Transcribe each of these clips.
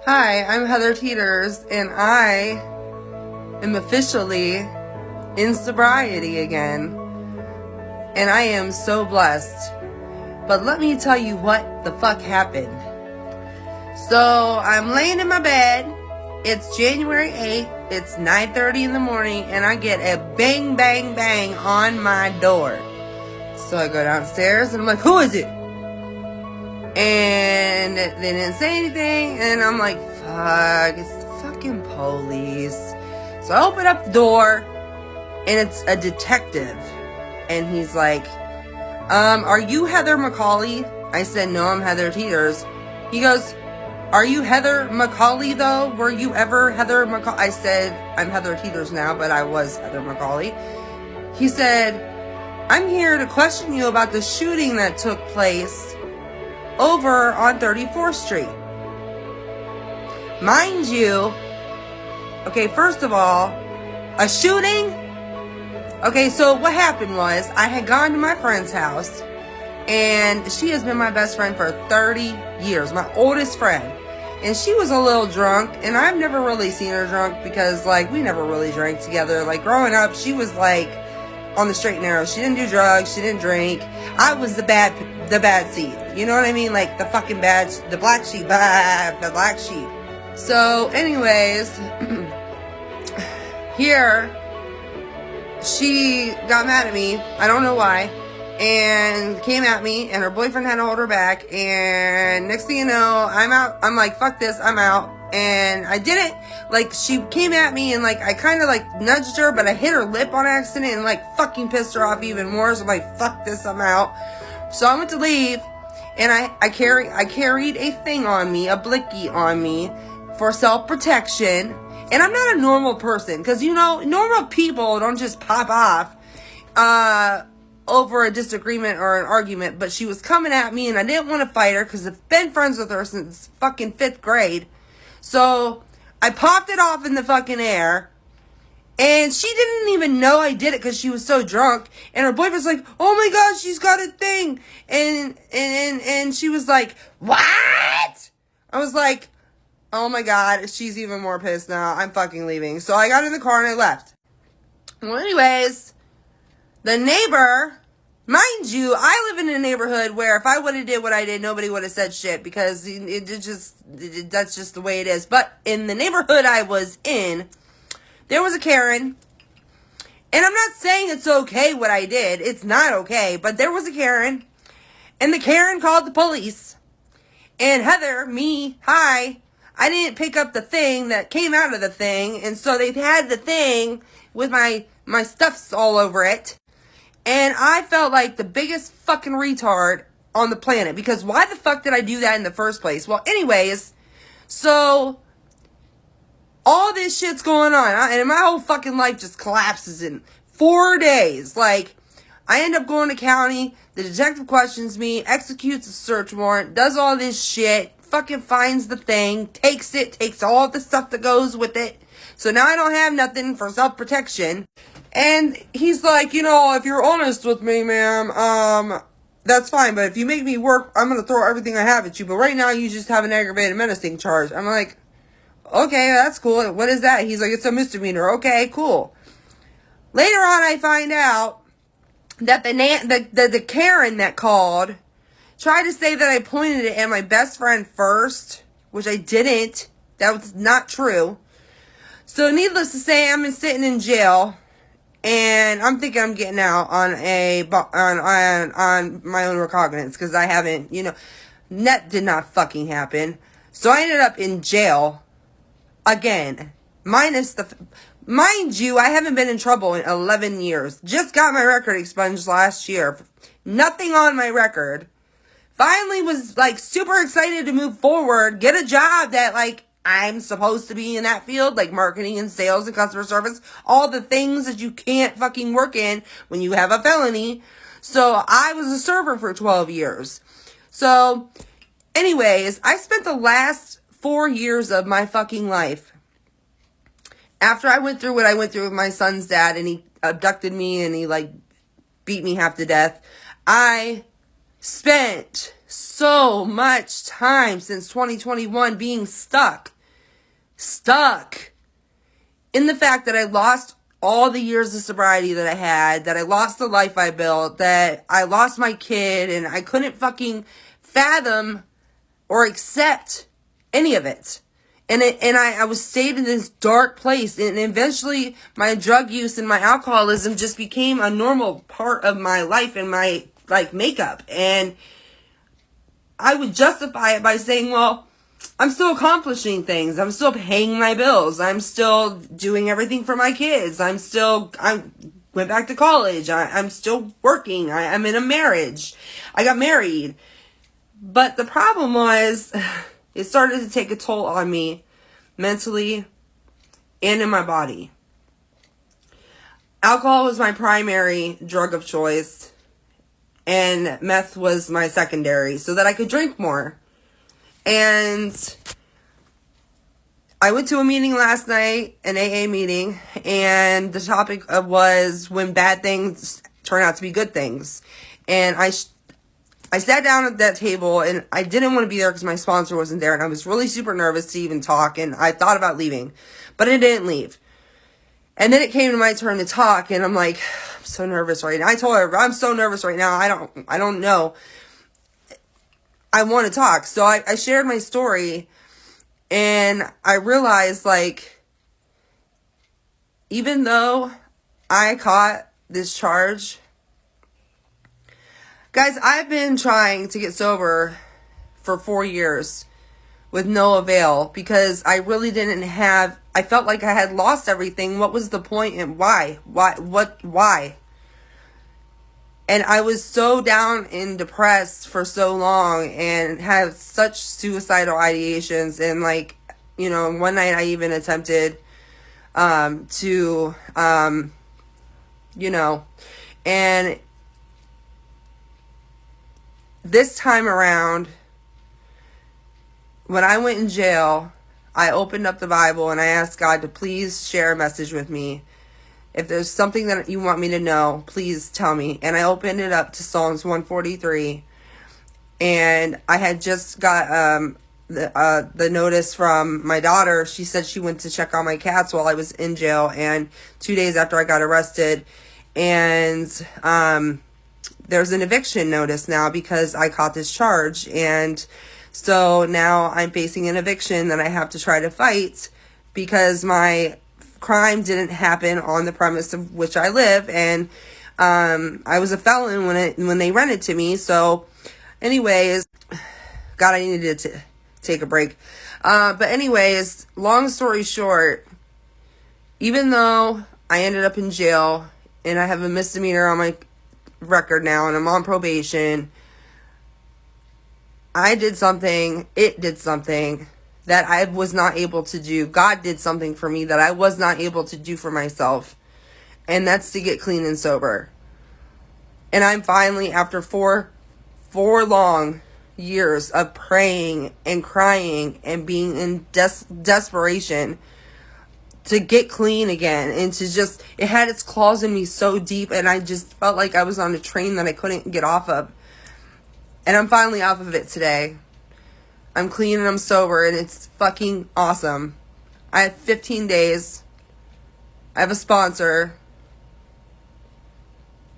Hi, I'm Heather Teeters, and I am officially in sobriety again. And I am so blessed. But let me tell you what the fuck happened. So, I'm laying in my bed. It's January 8th. It's 9:30 in the morning, and I get a bang, bang, bang on my door. So I go downstairs, and I'm like, who is it? And they didn't say anything, and I'm like, fuck, it's the fucking police. So I open up the door, and it's a detective, and he's like, are you Heather McCauley? I said, no, I'm Heather Teeters. He goes, are you Heather McCauley, though? Were you ever Heather McCauley? I said, I'm Heather Teeters now, but I was Heather McCauley. He said, I'm here to question you about the shooting that took place over on 34th Street. Mind you, okay, first of all, a shooting? Okay, so what happened was, I had gone to my friend's house, and she has been my best friend for 30 years, my oldest friend. And she was a little drunk, and I've never really seen her drunk because, like, we never really drank together. Like, growing up, she was, like, on the straight and narrow. She didn't do drugs, she didn't drink. I was the bad seed. You know what I mean? Like, the fucking the black sheep, the black sheep. So, anyways, here, she got mad at me. I don't know why. And came at me, and her boyfriend had to hold her back, and next thing you know, I'm out. I'm like, fuck this, I'm out. And I didn't, like, she came at me, and, like, I kind of, like, nudged her, but I hit her lip on accident, and, like, fucking pissed her off even more, so I'm like, fuck this, I'm out. So I went to leave, and I carried a thing on me, a blicky on me, for self-protection. And I'm not a normal person, because, you know, normal people don't just pop off, over a disagreement or an argument, but she was coming at me, and I didn't want to fight her, because I've been friends with her since fucking 5th grade, so I popped it off in the fucking air, and she didn't even know I did it, because she was so drunk, and her boyfriend's like, oh my god, she's got a thing, and she was like, what? I was like, oh my god, she's even more pissed now, I'm fucking leaving. So I got in the car and I left. Well, anyways, the neighbor, mind you, I live in a neighborhood where if I would have did what I did, nobody would have said shit, because that's just the way it is. But in the neighborhood I was in, there was a Karen, and I'm not saying it's okay what I did. It's not okay, but there was a Karen, and the Karen called the police, and Heather, me, hi, I didn't pick up the thing that came out of the thing, and so they had the thing with my stuffs all over it. And I felt like the biggest fucking retard on the planet. Because why the fuck did I do that in the first place? Well, anyways, so all this shit's going on. And my whole fucking life just collapses in 4 days. Like, I end up going to county. The detective questions me, executes a search warrant, does all this shit, fucking finds the thing, takes it, takes all the stuff that goes with it. So now I don't have nothing for self-protection. And he's like, you know, if you're honest with me, ma'am, that's fine. But if you make me work, I'm going to throw everything I have at you. But right now, you just have an aggravated menacing charge. I'm like, okay, that's cool. What is that? He's like, it's a misdemeanor. Okay, cool. Later on, I find out that the Karen that called tried to say that I pointed it at my best friend first, which I didn't. That was not true. So needless to say, I'm sitting in jail. And I'm thinking I'm getting out on on my own recognizance, because I haven't, you know, that did not fucking happen. So I ended up in jail again, mind you, I haven't been in trouble in 11 years. Just got my record expunged last year. Nothing on my record. Finally was, like, super excited to move forward, get a job that, like, I'm supposed to be in that field, like marketing and sales and customer service, all the things that you can't fucking work in when you have a felony. So I was a server for 12 years. So anyways, I spent the last 4 years of my fucking life, after I went through what I went through with my son's dad, and he abducted me and he, like, beat me half to death, I spent so much time since 2021 being stuck. stuck in the fact that I lost all the years of sobriety that I had, that I lost the life I built, that I lost my kid, and I couldn't fucking fathom or accept any of it. And I was stayed in this dark place, and eventually my drug use and my alcoholism just became a normal part of my life and my, like, makeup. And I would justify it by saying, well, I'm still accomplishing things. I'm still paying my bills. I'm still doing everything for my kids. I went back to college. I'm still working. I'm in a marriage. I got married. But the problem was, it started to take a toll on me mentally and in my body. Alcohol was my primary drug of choice, and meth was my secondary, so that I could drink more. And I went to a meeting last night, an AA meeting, and the topic was when bad things turn out to be good things. And I sat down at that table, and I didn't want to be there because my sponsor wasn't there, and I was really super nervous to even talk, and I thought about leaving, but I didn't leave. And then it came to my turn to talk, and I'm like, I'm so nervous right now. I told her, I'm so nervous right now, I don't know. I want to talk. So I shared my story, and I realized, like, even though I caught this charge, guys, I've been trying to get sober for 4 years with no avail, because I really didn't have, I felt like I had lost everything. What was the point, and why? Why? And I was so down and depressed for so long, and had such suicidal ideations. And, like, you know, one night I even attempted to, you know, and this time around, when I went in jail, I opened up the Bible and I asked God to please share a message with me. If there's something that you want me to know, please tell me. And I opened it up to Psalms 143. And I had just got the notice from my daughter. She said she went to check on my cats while I was in jail, and 2 days after I got arrested. And there's an eviction notice now because I caught this charge. And so now I'm facing an eviction that I have to try to fight, because my crime didn't happen on the premise of which I live, and I was a felon when they rented to me. So anyways, God, I needed to take a break. But anyways, long story short, even though I ended up in jail and I have a misdemeanor on my record now and I'm on probation, it did something that I was not able to do. God did something for me that I was not able to do for myself. And that's to get clean and sober. And I'm finally, after four long years of praying and crying and being in desperation to get clean again, and to just, it had its claws in me so deep, and I just felt like I was on a train that I couldn't get off of. And I'm finally off of it today. I'm clean and I'm sober, and it's fucking awesome. I have 15 days. I have a sponsor.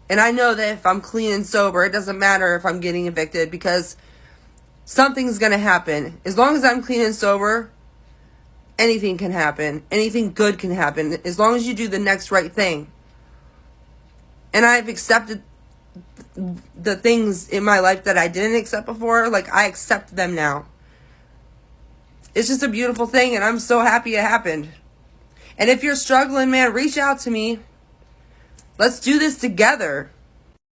And I know that if I'm clean and sober, it doesn't matter if I'm getting evicted, because something's going to happen. As long as I'm clean and sober, anything can happen. Anything good can happen. As long as you do the next right thing. And I've accepted the things in my life that I didn't accept before. Like, I accept them now. It's just a beautiful thing, and I'm so happy it happened. And if you're struggling, man, reach out to me. Let's do this together.